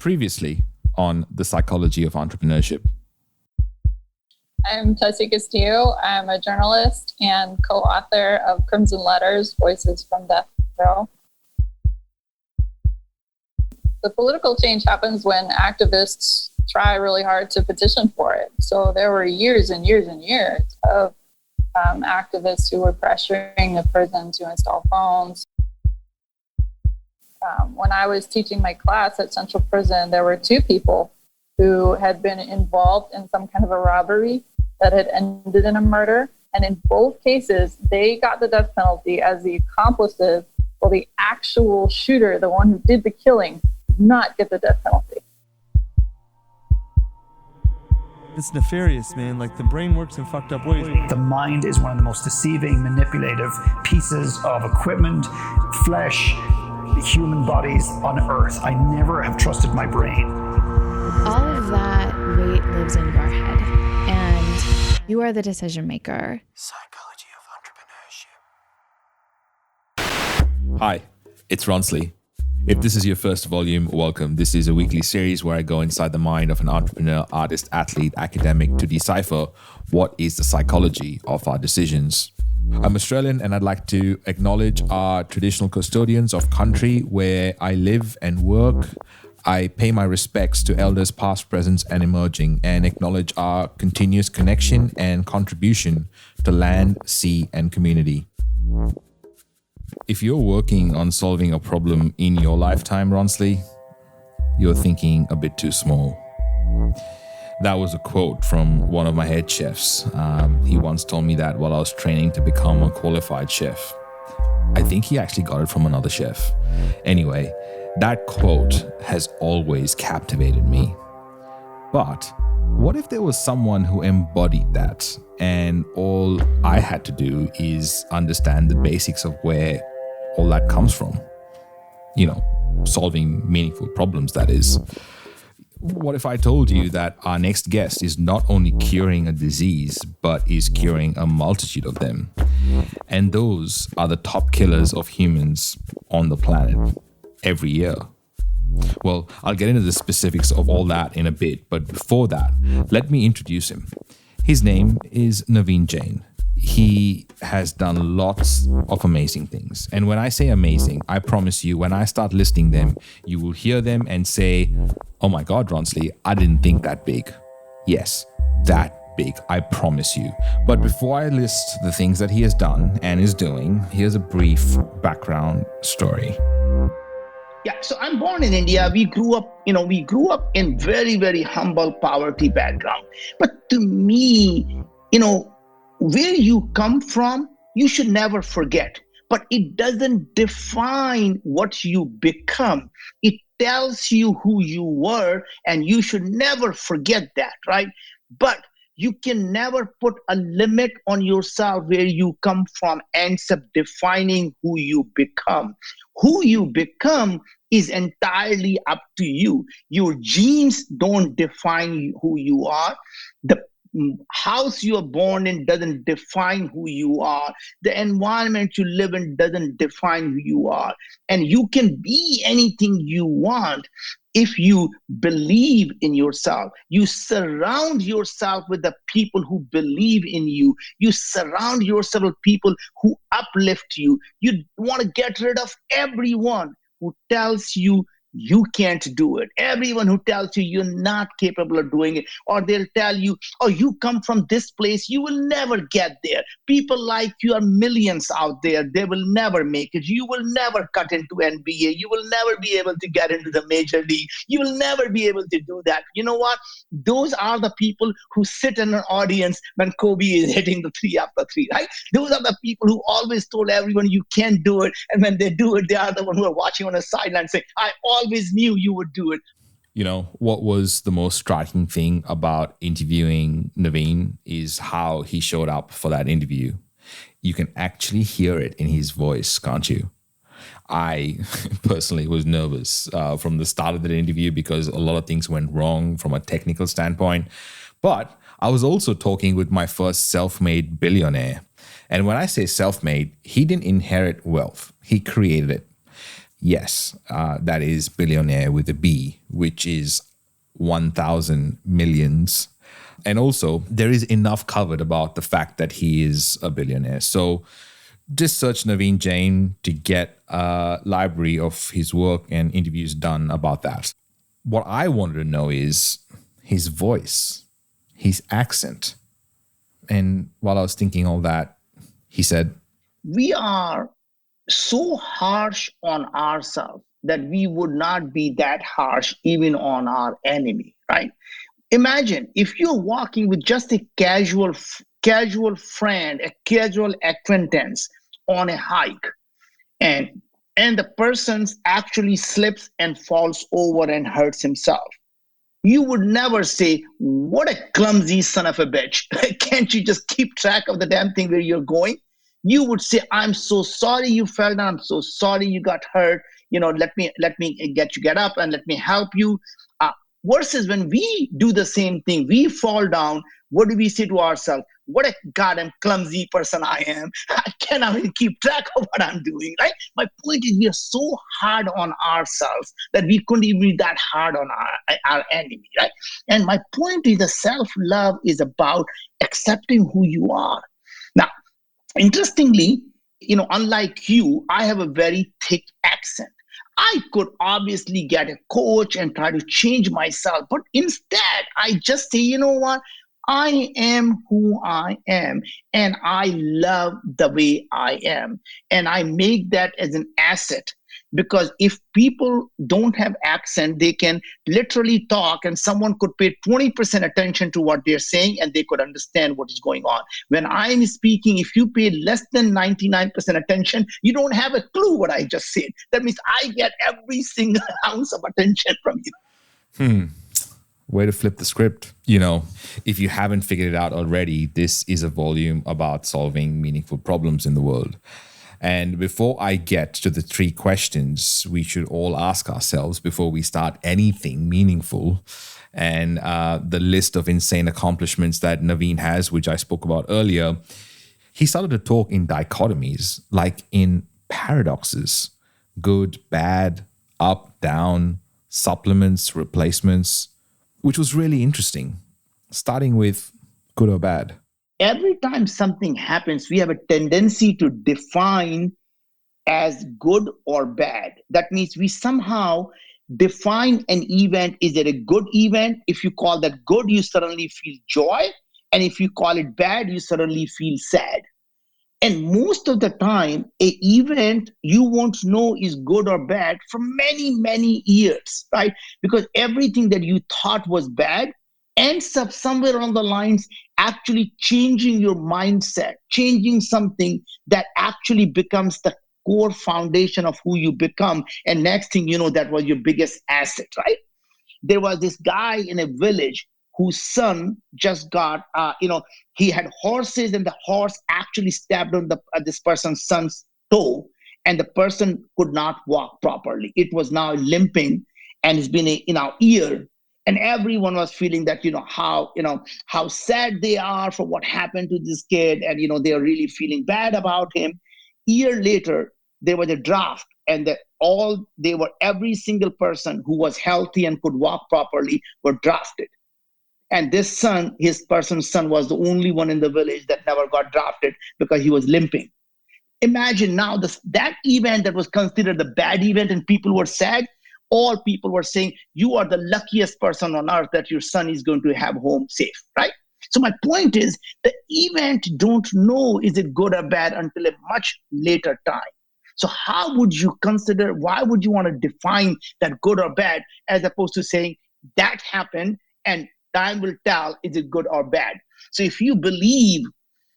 Previously on the Psychology of Entrepreneurship. I'm Tessie Castillo. I'm a journalist and co-author of Crimson Letters, Voices from Death Row. The political change happens when activists try really hard to petition for it. So there were years and years and years of activists who were pressuring the prison to install phones. When I was teaching my class at Central Prison, there were two people who had been involved in some kind of a robbery that had ended in a murder. And in both cases, they got the death penalty as the accomplices, while the actual shooter, the one who did the killing, did not get the death penalty. It's nefarious, man. Like, the brain works in fucked up ways. The mind is one of the most deceiving, manipulative pieces of equipment, flesh, human bodies on earth. I never have trusted my brain. All of that weight lives in your head, and you are the decision maker. Psychology of Entrepreneurship. Hi, it's Ronsley. If this is your first volume, welcome. This is a weekly series where I go inside the mind of an entrepreneur, artist, athlete, academic to decipher what is the psychology of our decisions. I'm Australian, and I'd like to acknowledge our traditional custodians of country where I live and work. I pay my respects to elders past, present, and emerging, and acknowledge our continuous connection and contribution to land, sea, and community. If you're working on solving a problem in your lifetime, Ronsley, you're thinking a bit too small. That was a quote from one of my head chefs. He once told me that while I was training to become a qualified chef. I think he actually got it from another chef. Anyway, that quote has always captivated me. But what if there was someone who embodied that, and all I had to do is understand the basics of where all that comes from? You know, solving meaningful problems, that is. What if I told you that our next guest is not only curing a disease, but is curing a multitude of them? And those are the top killers of humans on the planet every year. Well, I'll get into the specifics of all that in a bit, but before that, let me introduce him. His name is Naveen Jain. He has done lots of amazing things. And when I say amazing, I promise you, when I start listing them, you will hear them and say, oh my God, Ronsley, I didn't think that big. Yes, that big, I promise you. But before I list the things that he has done and is doing, here's a brief background story. Yeah, so I'm born in India. We grew up in very, very humble poverty background. But to me, where you come from, you should never forget. But it doesn't define what you become. It tells you who you were, and you should never forget that, right? But you can never put a limit on yourself. Where you come from ends up defining who you become. Who you become is entirely up to you. Your genes don't define who you are. The house you are born in doesn't define who you are. The environment you live in doesn't define who you are. And you can be anything you want if you believe in yourself. You surround yourself with the people who believe in you. You surround yourself with people who uplift you. You want to get rid of everyone who tells you you can't do it. Everyone who tells you you're not capable of doing it, or they'll tell you, oh, you come from this place, you will never get there. People like you are millions out there. They will never make it. You will never cut into NBA. You will never be able to get into the major league. You will never be able to do that. You know what? Those are the people who sit in an audience when Kobe is hitting the 3 after 3, right? Those are the people who always told everyone you can't do it. And when they do it, they are the one who are watching on the sideline saying, I always knew you would do it. You know, what was the most striking thing about interviewing Naveen is how he showed up for that interview. You can actually hear it in his voice, can't you? I personally was nervous from the start of the interview because a lot of things went wrong from a technical standpoint. But I was also talking with my first self-made billionaire. And when I say self-made, he didn't inherit wealth. He created it. Yes, that is billionaire with a B, which is 1,000 millions. And also, there is enough covered about the fact that he is a billionaire. So just search Naveen Jain to get a library of his work and interviews done about that. What I wanted to know is his voice, his accent. And while I was thinking all that, he said, We are so harsh on ourselves that we would not be that harsh even on our enemy, right? Imagine if you're walking with just a casual friend, a casual acquaintance on a hike, and the person actually slips and falls over and hurts himself. You would never say, "What a clumsy son of a bitch. Can't you just keep track of the damn thing where you're going?" You would say, "I'm so sorry you fell down. I'm so sorry you got hurt. Let me get up and let me help you." Versus when we do the same thing, we fall down. What do we say to ourselves? What a goddamn clumsy person I am. I cannot even keep track of what I'm doing, right? My point is we are so hard on ourselves that we couldn't even be that hard on our enemy, right? And my point is the self-love is about accepting who you are. Now, interestingly, unlike you, I have a very thick accent. I could obviously get a coach and try to change myself, but instead I just say, you know what? I am who I am, and I love the way I am. And I make that as an asset, because if people don't have accent, they can literally talk and someone could pay 20% attention to what they're saying and they could understand what is going on. When I'm speaking, if you pay less than 99% attention, you don't have a clue what I just said. That means I get every single ounce of attention from you. Way to flip the script. If you haven't figured it out already, this is a volume about solving meaningful problems in the world. And before I get to the 3 questions we should all ask ourselves before we start anything meaningful, and the list of insane accomplishments that Naveen has, which I spoke about earlier, he started to talk in dichotomies, like in paradoxes: good, bad, up, down, supplements, replacements, which was really interesting, starting with good or bad. Every time something happens, we have a tendency to define as good or bad. That means we somehow define an event. Is it a good event? If you call that good, you suddenly feel joy. And if you call it bad, you suddenly feel sad. And most of the time, an event you won't know is good or bad for many, many years, right? Because everything that you thought was bad ends up somewhere on the lines actually changing your mindset, changing something that actually becomes the core foundation of who you become. And next thing you know, that was your biggest asset, right? There was this guy in a village whose son just got, he had horses and the horse actually stabbed on this person's son's toe, and the person could not walk properly. It was now limping and it's been in our ear. And everyone was feeling that, how sad they are for what happened to this kid. And, they're really feeling bad about him. Year later, there was a draft, and every single person who was healthy and could walk properly were drafted. And this son, his person's son, was the only one in the village that never got drafted because he was limping. Imagine now that event that was considered the bad event and people were sad, all people were saying, you are the luckiest person on earth that your son is going to have home safe, right? So my point is, the event don't know is it good or bad until a much later time. So how would you consider, why would you want to define that good or bad, as opposed to saying that happened and time will tell is it good or bad? So if you believe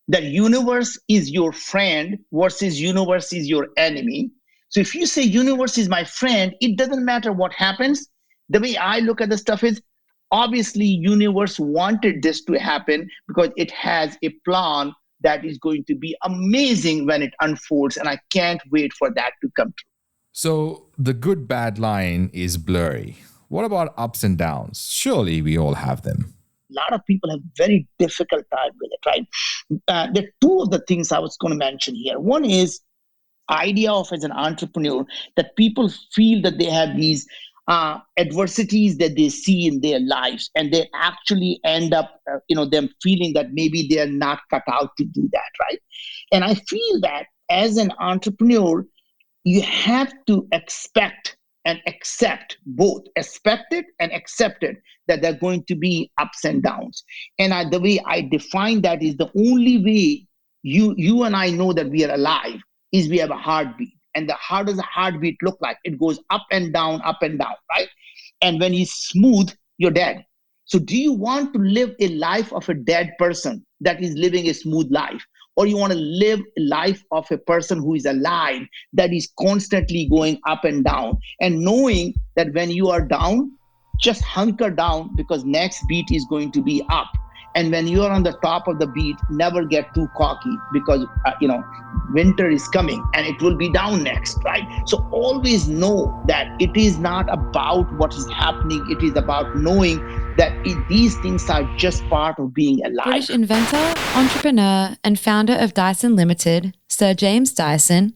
that universe is your friend versus universe is your enemy, so if you say universe is my friend, it doesn't matter what happens. The way I look at the stuff is, obviously universe wanted this to happen because it has a plan that is going to be amazing when it unfolds, and I can't wait for that to come true. So the good bad line is blurry. What about ups and downs? Surely we all have them. A lot of people have very difficult time with it, right? There are 2 of the things I was going to mention here. One is, idea of as an entrepreneur that people feel that they have these adversities that they see in their lives, and they actually end up, them feeling that maybe they are not cut out to do that, right? And I feel that as an entrepreneur, you have to expect and accept both, expect it and accept it, that there are going to be ups and downs. And the way I define that is the only way you and I know that we are alive is we have a heartbeat. And how does a heartbeat look like? It goes up and down, right? And when it's smooth, you're dead. So do you want to live a life of a dead person that is living a smooth life? Or you want to live a life of a person who is alive, that is constantly going up and down, and knowing that when you are down, just hunker down, because next beat is going to be up. And when you are on the top of the beat, never get too cocky, because winter is coming and it will be down next, right? So always know that it is not about what is happening. It is about knowing that these things are just part of being alive. British inventor, entrepreneur, and founder of Dyson Limited, Sir James Dyson,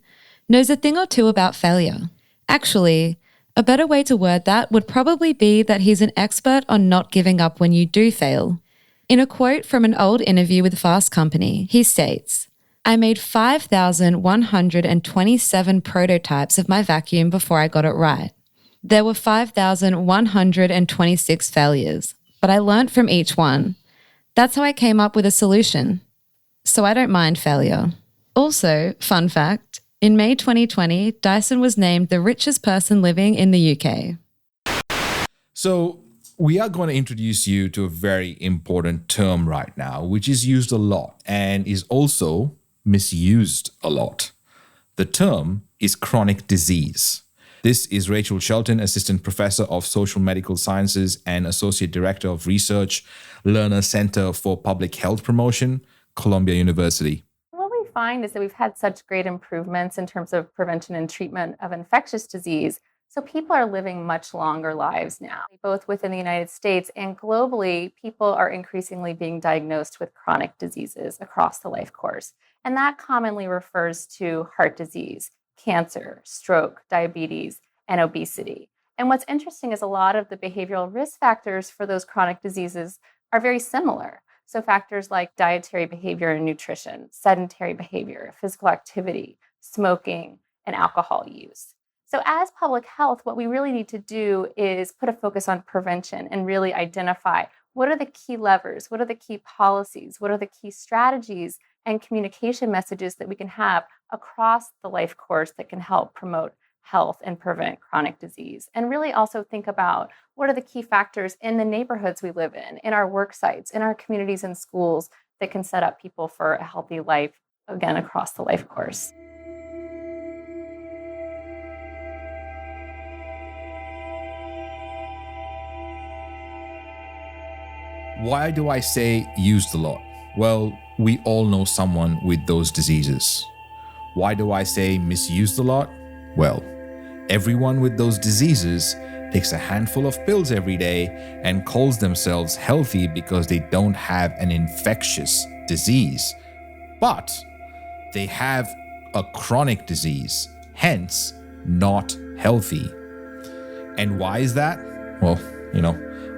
knows a thing or two about failure. Actually, a better way to word that would probably be that he's an expert on not giving up when you do fail. In a quote from an old interview with Fast Company, he states, "I made 5,127 prototypes of my vacuum before I got it right. There were 5,126 failures, but I learnt from each one. That's how I came up with a solution. So I don't mind failure." Also, fun fact, in May 2020, Dyson was named the richest person living in the UK. So we are going to introduce you to a very important term right now, which is used a lot and is also misused a lot. The term is chronic disease. This is Rachel Shelton, Assistant Professor of Social Medical Sciences and Associate Director of Research, Lerner Center for Public Health Promotion, Columbia University. What we find is that we've had such great improvements in terms of prevention and treatment of infectious disease. So people are living much longer lives now, both within the United States and globally. People are increasingly being diagnosed with chronic diseases across the life course. And that commonly refers to heart disease, cancer, stroke, diabetes, and obesity. And what's interesting is a lot of the behavioral risk factors for those chronic diseases are very similar. So factors like dietary behavior and nutrition, sedentary behavior, physical activity, smoking, and alcohol use. So as public health, what we really need to do is put a focus on prevention and really identify what are the key levers, what are the key policies, what are the key strategies and communication messages that we can have across the life course that can help promote health and prevent chronic disease. And really also think about what are the key factors in the neighborhoods we live in our work sites, in our communities and schools that can set up people for a healthy life, again, across the life course. Why do I say used a lot? Well, we all know someone with those diseases. Why do I say misused a lot? Well, everyone with those diseases takes a handful of pills every day and calls themselves healthy because they don't have an infectious disease. But they have a chronic disease, hence not healthy. And why is that? Well,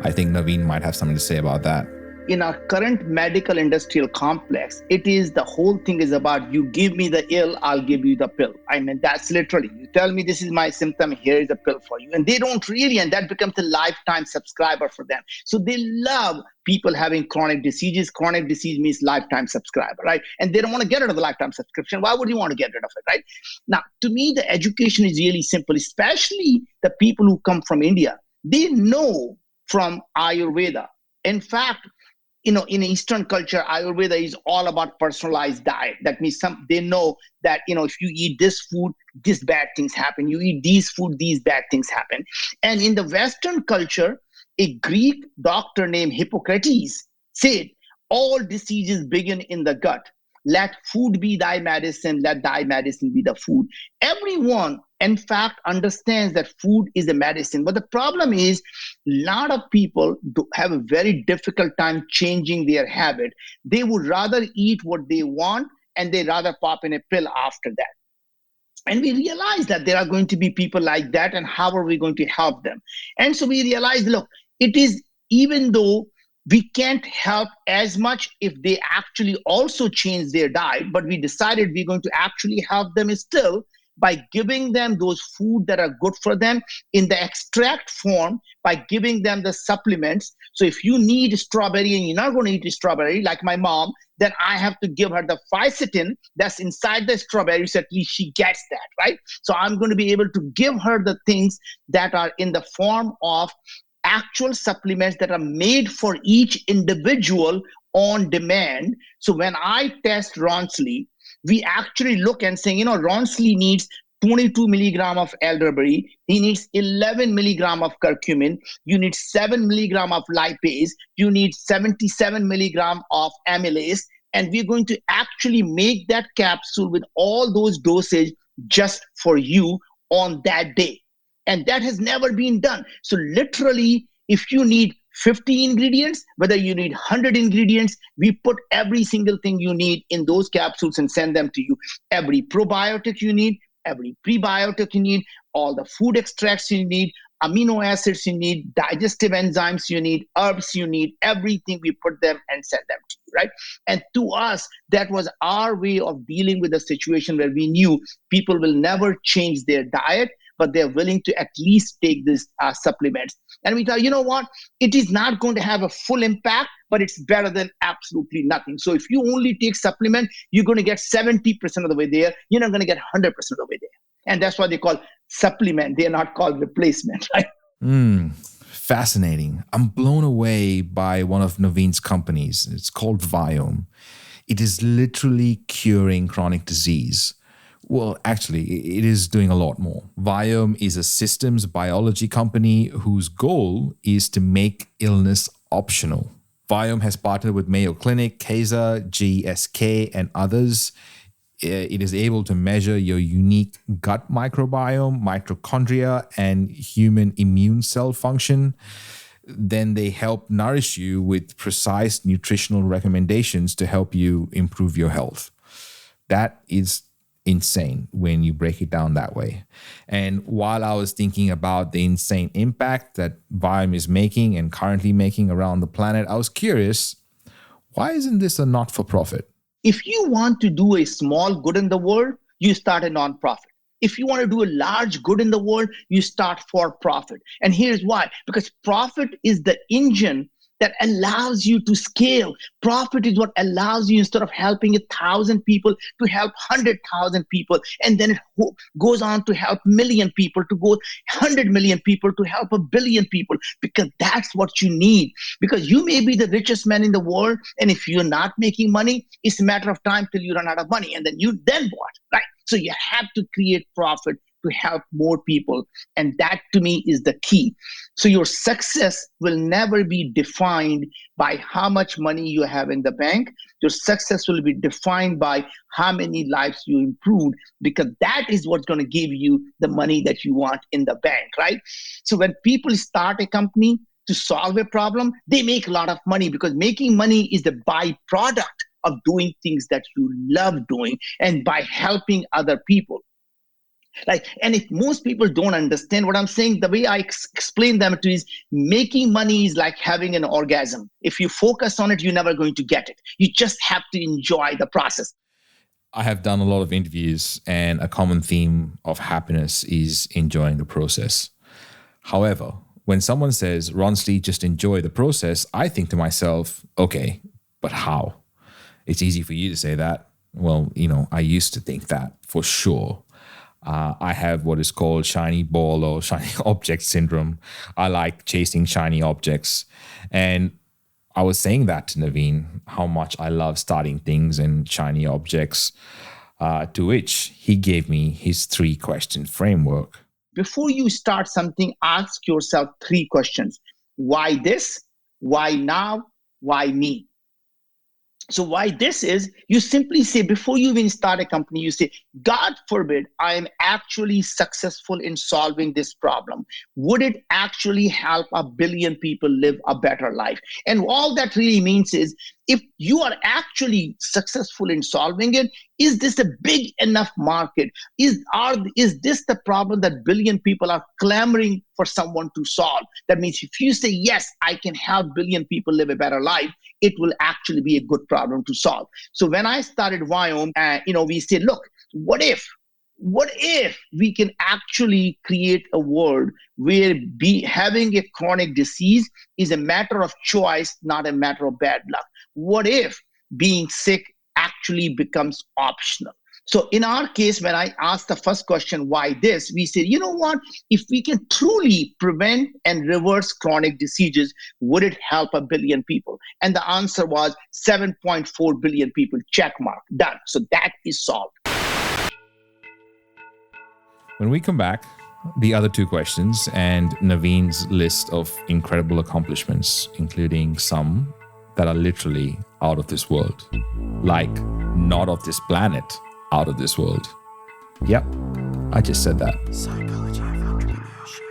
I think Naveen might have something to say about that. In our current medical industrial complex, the whole thing is about you give me the ill, I'll give you the pill. I mean, that's literally, you tell me this is my symptom, here is a pill for you. And they don't really, and that becomes a lifetime subscriber for them. So they love people having chronic diseases. Chronic disease means lifetime subscriber, right? And they don't want to get rid of the lifetime subscription. Why would you want to get rid of it, right? Now, to me, the education is really simple, especially the people who come from India. They know from Ayurveda. In fact, in Eastern culture, Ayurveda is all about personalized diet. That means they know that, if you eat this food, these bad things happen. You eat these food, these bad things happen. And in the Western culture, a Greek doctor named Hippocrates said, all diseases begin in the gut. Let food be thy medicine. Let thy medicine be the food. Everyone, in fact, understands that food is a medicine. But the problem is, a lot of people have a very difficult time changing their habit. They would rather eat what they want, and they rather pop in a pill after that. And we realized that there are going to be people like that, and how are we going to help them? And so we realized, look, it is, even though we can't help as much if they actually also change their diet, but we decided we're going to actually help them still by giving them those food that are good for them in the extract form, by giving them the supplements. So if you need strawberry and you're not going to eat strawberry, like my mom, then I have to give her the fisetin that's inside the strawberry, so at least she gets that, right? So I'm going to be able to give her the things that are in the form of actual supplements that are made for each individual on demand. So when I test Ronsley, we actually look and say, Ronsley needs 22 milligram of elderberry. He needs 11 milligram of curcumin. You need 7 milligram of lipase. You need 77 milligram of amylase. And we're going to actually make that capsule with all those dosage just for you on that day. And that has never been done. So literally, if you need 50 ingredients, whether you need 100 ingredients, we put every single thing you need in those capsules and send them to you. Every probiotic you need, every prebiotic you need, all the food extracts you need, amino acids you need, digestive enzymes you need, herbs you need, everything, we put them and send them to you, right? And to us, that was our way of dealing with a situation where we knew people will never change their diet, but they're willing to at least take these supplements. And we thought, you know what? It is not going to have a full impact, but it's better than absolutely nothing. So if you only take supplement, you're going to get 70% of the way there. You're not going to get 100% of the way there. And that's why they call supplement. They're not called replacement, right? Fascinating. I'm blown away by one of Naveen's companies. It's called Viome. It is literally curing chronic disease. Well, actually, it is doing a lot more. Viome is a systems biology company whose goal is to make illness optional. Viome has partnered with Mayo Clinic, Kaiser, GSK, and others. It is able to measure your unique gut microbiome, mitochondria, and human immune cell function. Then they help nourish you with precise nutritional recommendations to help you improve your health. That is insane when you break it down that way. And while I was thinking about the insane impact that Viome is making and currently making around the planet, I was curious, why isn't this a not-for-profit? If you want to do a small good in the world, you start a nonprofit. If you want to do a large good in the world, you start for profit. And here's why. Because profit is the engine that allows you to scale. Profit is what allows you, instead of helping 1,000 people, to help 100,000 people. And then it goes on to help 1 million people, to go 100 million people, to help 1 billion people, because that's what you need. Because you may be the richest man in the world, and if you're not making money, it's a matter of time till you run out of money. And then what, right? So you have to create profit to help more people. And that, to me, is the key. So your success will never be defined by how much money you have in the bank. Your success will be defined by how many lives you improved, because that is what's going to give you the money that you want in the bank, right? So when people start a company to solve a problem, they make a lot of money, because making money is the byproduct of doing things that you love doing and by helping other people. And if most people don't understand what I'm saying, the way I explain them to is, making money is like having an orgasm. If you focus on it, you're never going to get it. You just have to enjoy the process. I have done a lot of interviews, and a common theme of happiness is enjoying the process. However, when someone says, Ronsley, just enjoy the process, I think to myself, okay, but how? It's easy for you to say that. Well, I used to think that for sure. I have what is called shiny ball or shiny object syndrome. I like chasing shiny objects. And I was saying that to Naveen, how much I love starting things and shiny objects, to which he gave me his 3-question framework. Before you start something, ask yourself 3 questions. Why this? Why now? Why me? So why this is, you simply say, before you even start a company, you say, God forbid I am actually successful in solving this problem. Would it actually help 1 billion people live a better life? And all that really means is, if you are actually successful in solving it, is this a big enough market? Is this the problem that billion people are clamoring for someone to solve? That means if you say, yes, I can help billion people live a better life, it will actually be a good problem to solve. So when I started Viome, we said, look, what if we can actually create a world where having a chronic disease is a matter of choice, not a matter of bad luck? What if being sick actually becomes optional? So in our case, when I asked the first question, why this? We said, you know what? If we can truly prevent and reverse chronic diseases, would it help a billion people? And the answer was 7.4 billion people, check mark, done. So that is solved. When we come back, the other two questions and Naveen's list of incredible accomplishments, including some that are literally out of this world, like not of this planet, out of this world. Yep, I just said that. Psychology of Entrepreneurship.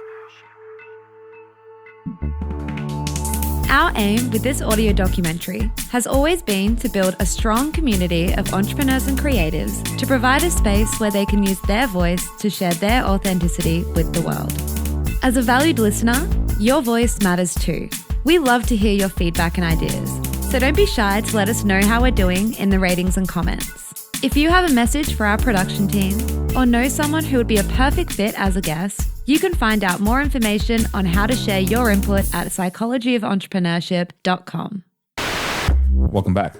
Our aim with this audio documentary has always been to build a strong community of entrepreneurs and creatives to provide a space where they can use their voice to share their authenticity with the world. As a valued listener, your voice matters too. We love to hear your feedback and ideas, so don't be shy to let us know how we're doing in the ratings and comments. If you have a message for our production team or know someone who would be a perfect fit as a guest, you can find out more information on how to share your input at psychologyofentrepreneurship.com. Welcome back.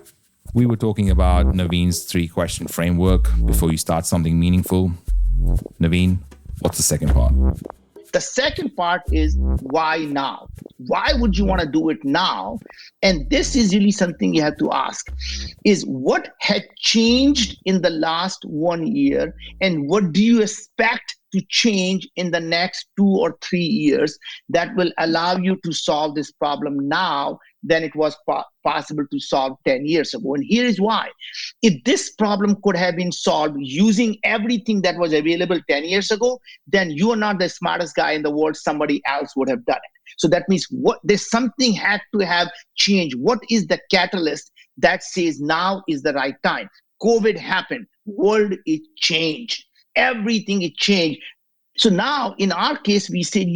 We were talking about Naveen's 3-question framework before you start something meaningful. Naveen, what's the second part? The second part is why now? Why would you want to do it now? And this is really something you have to ask, is what had changed in the last 1 year and what do you expect to change in the next 2 or 3 years that will allow you to solve this problem now than it was possible to solve 10 years ago. And here is why. If this problem could have been solved using everything that was available 10 years ago, then you are not the smartest guy in the world. Somebody else would have done it. So that means there's something had to have changed. What is the catalyst that says now is the right time? COVID happened. World is changed. Everything is changed. So now in our case, we said,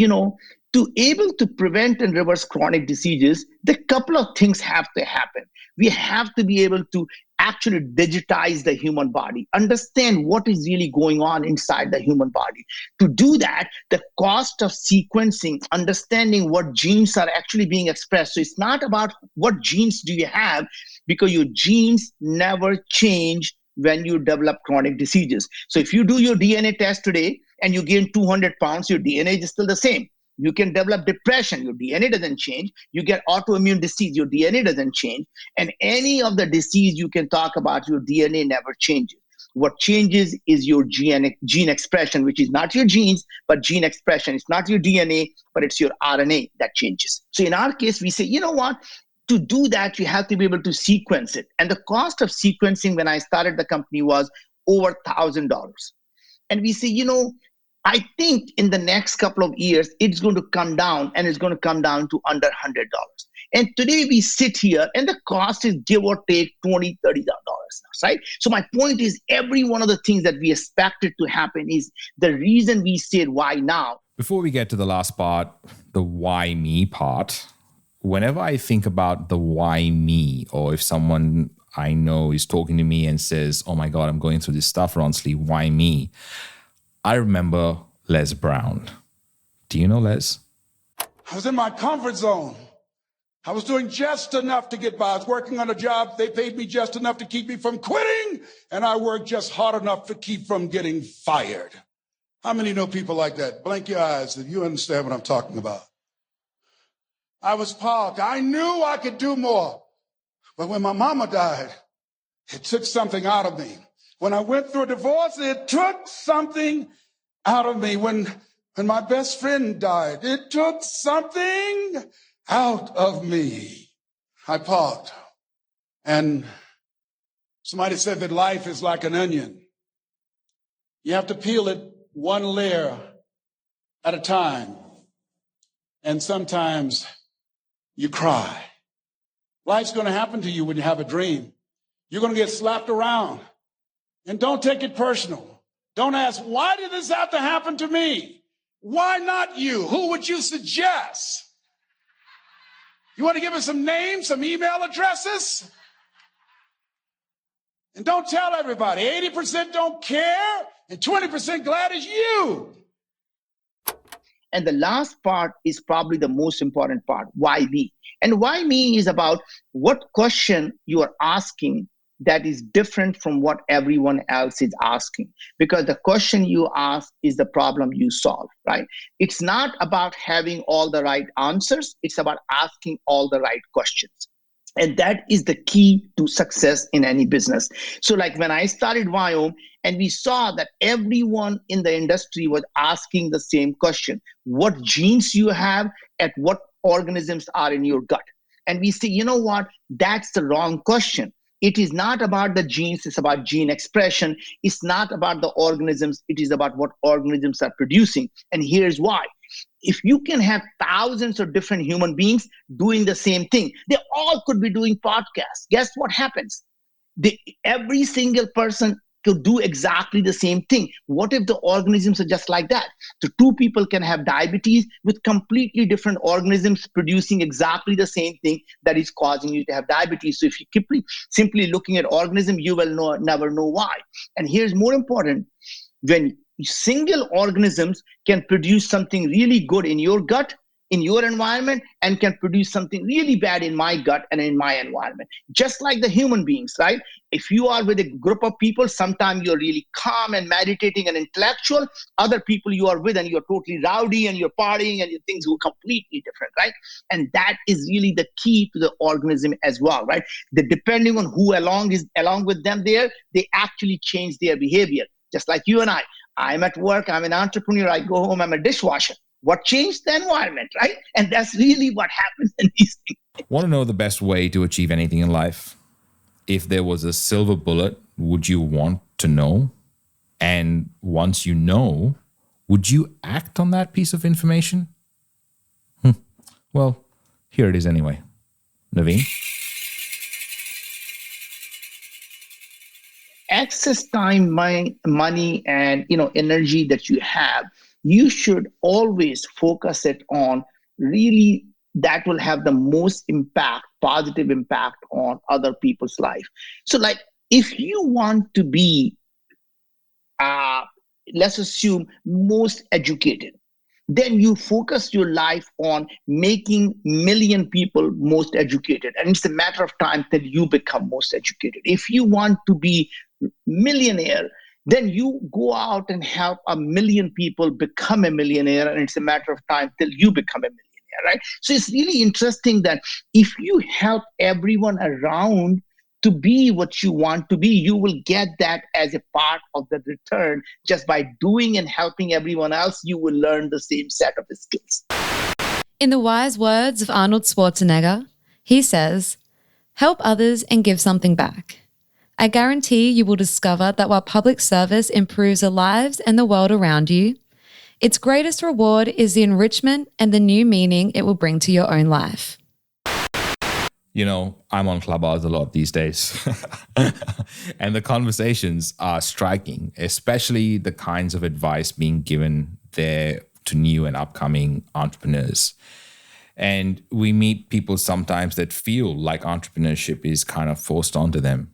to able to prevent and reverse chronic diseases, the couple of things have to happen. We have to be able to actually digitize the human body, understand what is really going on inside the human body. To do that, the cost of sequencing, understanding what genes are actually being expressed. So it's not about what genes do you have, because your genes never change when you develop chronic diseases. So if you do your DNA test today and you gain 200 pounds, your DNA is still the same. You can develop depression, your DNA doesn't change. You get autoimmune disease, your DNA doesn't change. And any of the disease you can talk about, your DNA never changes. What changes is your gene expression, which is not your genes, but gene expression. It's not your DNA, but it's your RNA that changes. So in our case, we say, you know what? To do that, you have to be able to sequence it. And the cost of sequencing when I started the company was over $1,000. And we say, I think in the next couple of years, it's going to come down, and it's going to come down to under $100. And today we sit here and the cost is give or take $20, $30, right? So my point is, every one of the things that we expected to happen is the reason we said why now. Before we get to the last part, the why me part, whenever I think about the why me, or if someone I know is talking to me and says, oh my God, I'm going through this stuff, Ronsley, why me? I remember Les Brown. Do you know Les? I was in my comfort zone. I was doing just enough to get by. I was working on a job. They paid me just enough to keep me from quitting, and I worked just hard enough to keep from getting fired. How many know people like that? Blink your eyes if you understand what I'm talking about. I was parked. I knew I could do more. But when my mama died, it took something out of me. When I went through a divorce, it took something out of me. When my best friend died, it took something out of me. I parked. And somebody said that life is like an onion. You have to peel it one layer at a time. And sometimes you cry. Life's going to happen to you when you have a dream. You're going to get slapped around. And don't take it personal. Don't ask, why did this have to happen to me? Why not you? Who would you suggest? You want to give us some names, some email addresses? And don't tell everybody. 80% don't care and 20% glad it's you. And the last part is probably the most important part. Why me? And why me is about what question you are asking that is different from what everyone else is asking. Because the question you ask is the problem you solve, right? It's not about having all the right answers. It's about asking all the right questions. And that is the key to success in any business. So like when I started Viome, and we saw that everyone in the industry was asking the same question: what genes you have and what organisms are in your gut. And we say, you know what? That's the wrong question. It is not about the genes, it's about gene expression. It's not about the organisms, it is about what organisms are producing. And here's why. If you can have thousands of different human beings doing the same thing, they all could be doing podcasts. Guess what happens? Every single person could do exactly the same thing. What if the organisms are just like that? So two people can have diabetes with completely different organisms producing exactly the same thing that is causing you to have diabetes. So if you keep simply looking at organism, you will never know why. And here's more important. When single organisms can produce something really good in your gut, in your environment, and can produce something really bad in my gut and in my environment. Just like the human beings, right? If you are with a group of people, sometimes you're really calm and meditating and intellectual. Other people you are with and you're totally rowdy and you're partying and your things are completely different, right? And that is really the key to the organism as well, right? Depending on who along with them there, they actually change their behavior. Just like you and I. I'm at work, I'm an entrepreneur, I go home, I'm a dishwasher. What changed? The environment, right? And that's really what happens in these things. Want to know the best way to achieve anything in life? If there was a silver bullet, would you want to know? And once you know, would you act on that piece of information? Well, here it is anyway. Naveen? Excess time, money, and energy that you have, you should always focus it on really that will have the most impact, positive impact on other people's life. So like if you want to be, let's assume, most educated, then you focus your life on making million people most educated. And it's a matter of time till you become most educated. If you want to be millionaire, then you go out and help a million people become a millionaire, and it's a matter of time till you become a millionaire, right? So it's really interesting that if you help everyone around to be what you want to be, you will get that as a part of the return. Just by doing and helping everyone else, you will learn the same set of skills. In the wise words of Arnold Schwarzenegger, he says, "Help others and give something back." I guarantee you will discover that while public service improves the lives and the world around you, its greatest reward is the enrichment and the new meaning it will bring to your own life. I'm on Clubhouse a lot these days. And the conversations are striking, especially the kinds of advice being given there to new and upcoming entrepreneurs. And we meet people sometimes that feel like entrepreneurship is kind of forced onto them.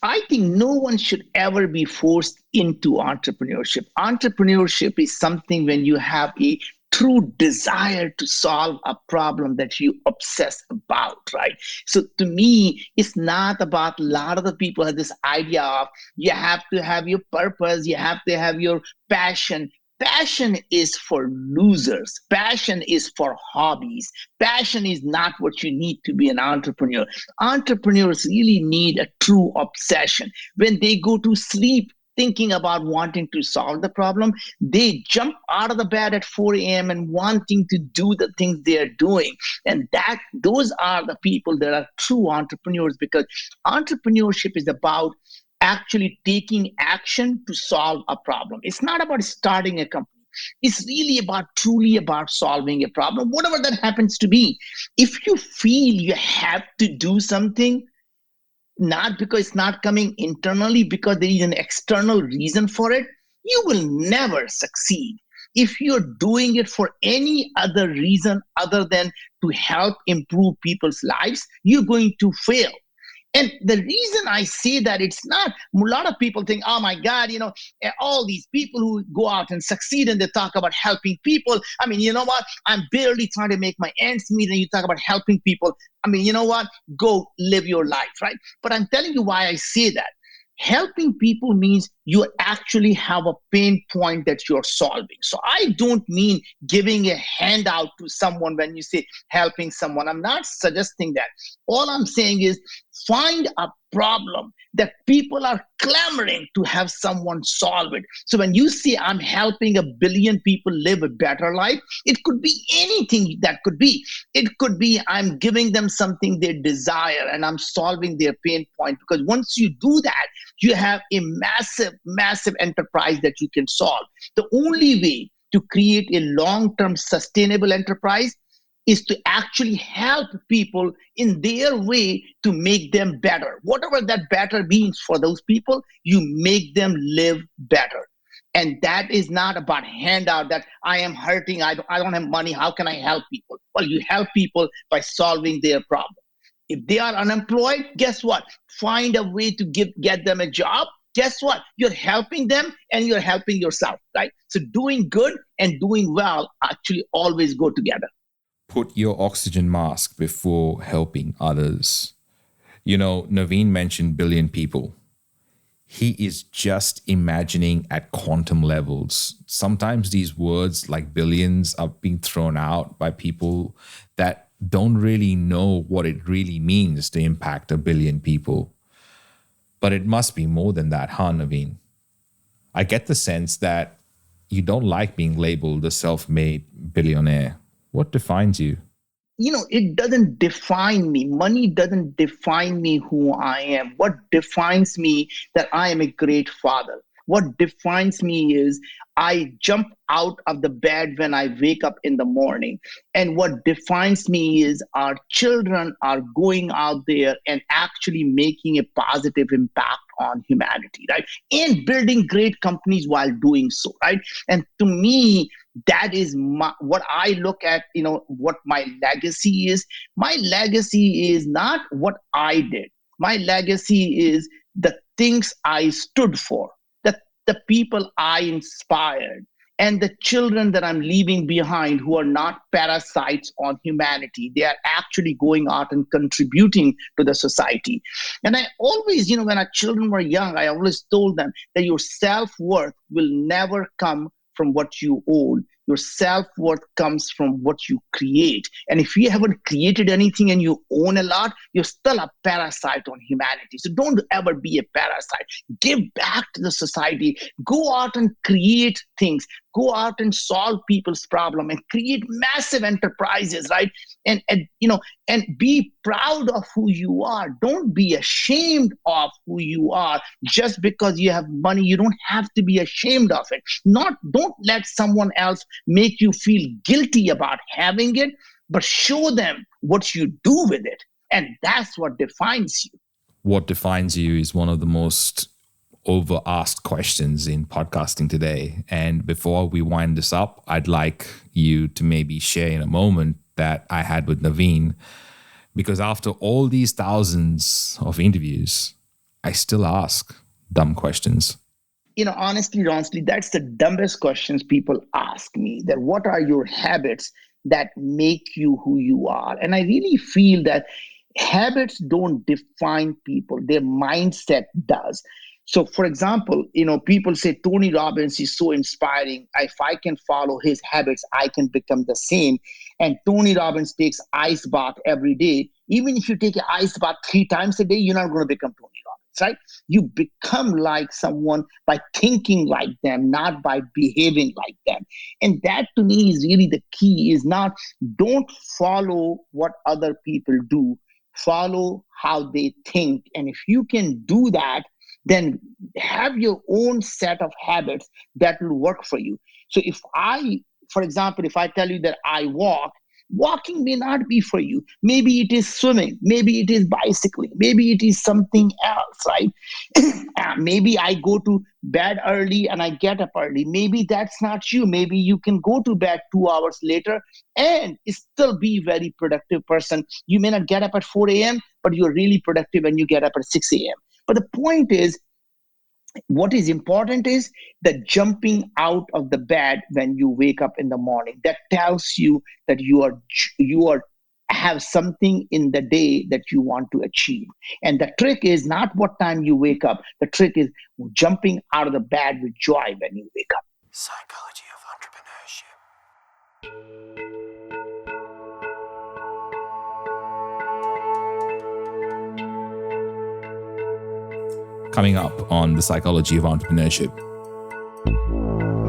I think no one should ever be forced into entrepreneurship. Entrepreneurship is something when you have a true desire to solve a problem that you obsess about, right? So to me, it's not about, a lot of the people have this idea of you have to have your purpose, you have to have your passion. Passion is for losers. Passion is for hobbies. Passion is not what you need to be an entrepreneur. Entrepreneurs really need a true obsession. When they go to sleep thinking about wanting to solve the problem, they jump out of the bed at 4 a.m. and wanting to do the things they are doing. And those are the people that are true entrepreneurs, because entrepreneurship is about actually taking action to solve a problem. It's not about starting a company. It's really truly about solving a problem, whatever that happens to be. If you feel you have to do something, not because it's not coming internally, because there is an external reason for it, you will never succeed. If you're doing it for any other reason other than to help improve people's lives, you're going to fail. And the reason I say that, it's not, a lot of people think, oh my God, all these people who go out and succeed and they talk about helping people. I mean, you know what? I'm barely trying to make my ends meet and you talk about helping people. I mean, you know what? Go live your life, right? But I'm telling you why I say that. Helping people means you actually have a pain point that you're solving. So I don't mean giving a handout to someone when you say helping someone. I'm not suggesting that. All I'm saying is find a problem that people are clamoring to have someone solve it. So when you say I'm helping 1 billion people live a better life, it could be anything that could be. It could be I'm giving them something they desire and I'm solving their pain point. Because once you do that, you have a massive, massive enterprise that you can solve. The only way to create a long-term sustainable enterprise is to actually help people in their way to make them better. Whatever that better means for those people, you make them live better. And that is not about handout that I am hurting, I don't have money, how can I help people? Well, you help people by solving their problem. If they are unemployed, guess what? Find a way to get them a job. Guess what? You're helping them and you're helping yourself, right? So doing good and doing well actually always go together. Put your oxygen mask before helping others. Naveen mentioned billion people. He is just imagining at quantum levels. Sometimes these words like billions are being thrown out by people that don't really know what it really means to impact 1 billion people. But it must be more than that, huh, Naveen? I get the sense that you don't like being labeled a self-made billionaire. What defines you? It doesn't define me. Money doesn't define me who I am. What defines me that I am a great father. What defines me is I jump out of the bed when I wake up in the morning. And what defines me is our children are going out there and actually making a positive impact on humanity, right? And building great companies while doing so, right? And to me, that is what I look at, what my legacy is. My legacy is not what I did. My legacy is the things I stood for, the people I inspired, and the children that I'm leaving behind who are not parasites on humanity. They are actually going out and contributing to the society. And I always, when our children were young, I always told them that your self-worth will never come from what you own. Your self-worth comes from what you create. And if you haven't created anything and you own a lot, you're still a parasite on humanity. So don't ever be a parasite. Give back to the society. Go out and create things. Go out and solve people's problem and create massive enterprises, right? And be proud of who you are. Don't be ashamed of who you are just because you have money. You don't have to be ashamed of it. Don't let someone else make you feel guilty about having it, but show them what you do with it. And that's what defines you. What defines you is one of the most over-asked questions in podcasting today. And before we wind this up, I'd like you to maybe share in a moment that I had with Naveen, because after all these thousands of interviews, I still ask dumb questions. Honestly, Ronsley, that's the dumbest questions people ask me, that what are your habits that make you who you are? And I really feel that habits don't define people. Their mindset does. So, for example, people say Tony Robbins is so inspiring. If I can follow his habits, I can become the same. And Tony Robbins takes ice bath every day. Even if you take an ice bath 3 times a day, you're not going to become Tony Robbins, right? You become like someone by thinking like them, not by behaving like them. And that to me is really the key, is not, don't follow what other people do. Follow how they think. And if you can do that, then have your own set of habits that will work for you. So for example, if I tell you that I walk, walking may not be for you. Maybe it is swimming. Maybe it is bicycling. Maybe it is something else, right? Maybe I go to bed early and I get up early. Maybe that's not you. Maybe you can go to bed 2 hours later and still be a very productive person. You may not get up at 4 a.m., but you're really productive when you get up at 6 a.m. But the point is, what is important is the jumping out of the bed when you wake up in the morning. That tells you that you have something in the day that you want to achieve. And the trick is not what time you wake up. The trick is jumping out of the bed with joy when you wake up. Psychology of Entrepreneurship. Coming up on the Psychology of Entrepreneurship.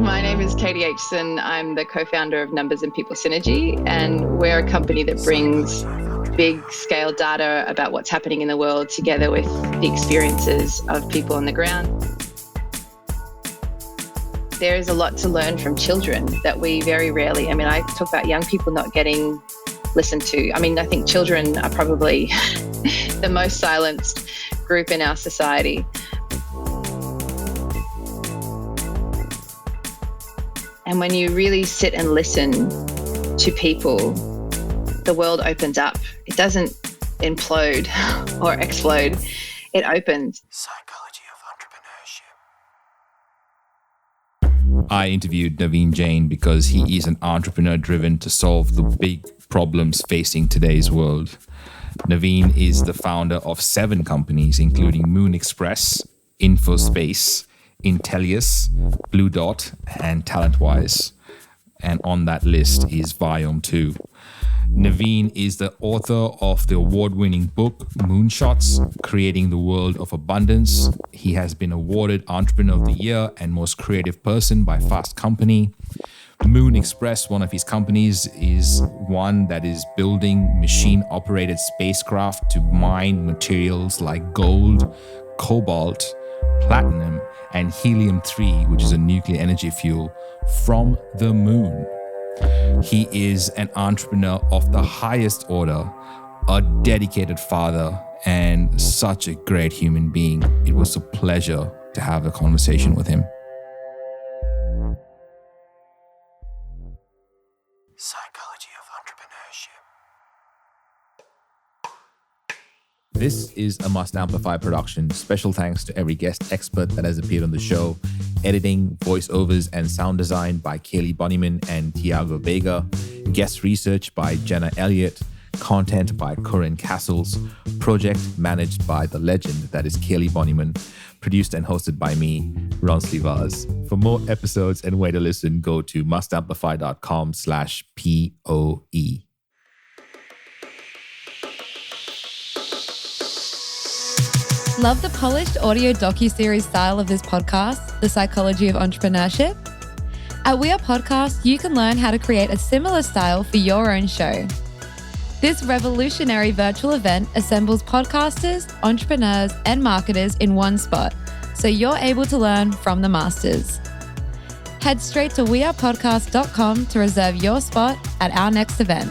My name is Katie Aitchison. I'm the co-founder of Numbers and People Synergy, and we're a company that brings big scale data about what's happening in the world together with the experiences of people on the ground. There is a lot to learn from children that we very rarely, I talk about young people not getting listened to. I think children are probably the most silenced group in our society. And when you really sit and listen to people, the world opens up. It doesn't implode or explode. It opens. Psychology of Entrepreneurship. I interviewed Naveen Jain because he is an entrepreneur driven to solve the big problems facing today's world. Naveen is the founder of 7 companies, including Moon Express, InfoSpace, Intellius, Blue Dot, and TalentWise. And on that list is Viome 2. Naveen is the author of the award-winning book Moonshots, Creating the World of Abundance. He has been awarded Entrepreneur of the Year and Most Creative Person by Fast Company. Moon Express, one of his companies, is one that is building machine-operated spacecraft to mine materials like gold, cobalt, platinum, and helium-3, which is a nuclear energy fuel, from the moon. He is an entrepreneur of the highest order, a dedicated father, and such a great human being. It was a pleasure to have a conversation with him. Psychology of Entrepreneurship. This is a Must Amplify production. Special thanks to every guest expert that has appeared on the show. Editing, voiceovers, and sound design by Kaylee Bonnyman and Tiago Vega. Guest research by Jenna Elliott. Content by Corinne Castles. Project managed by the legend that is Kaylee Bonnyman. Produced and hosted by me, Ronsley Vaz. For more episodes and way to listen, go to mustamplify.com/POE. Love the polished audio docuseries style of this podcast, The Psychology of Entrepreneurship? At We Are Podcast, you can learn how to create a similar style for your own show. This revolutionary virtual event assembles podcasters, entrepreneurs, and marketers in one spot, so you're able to learn from the masters. Head straight to wearepodcast.com to reserve your spot at our next event.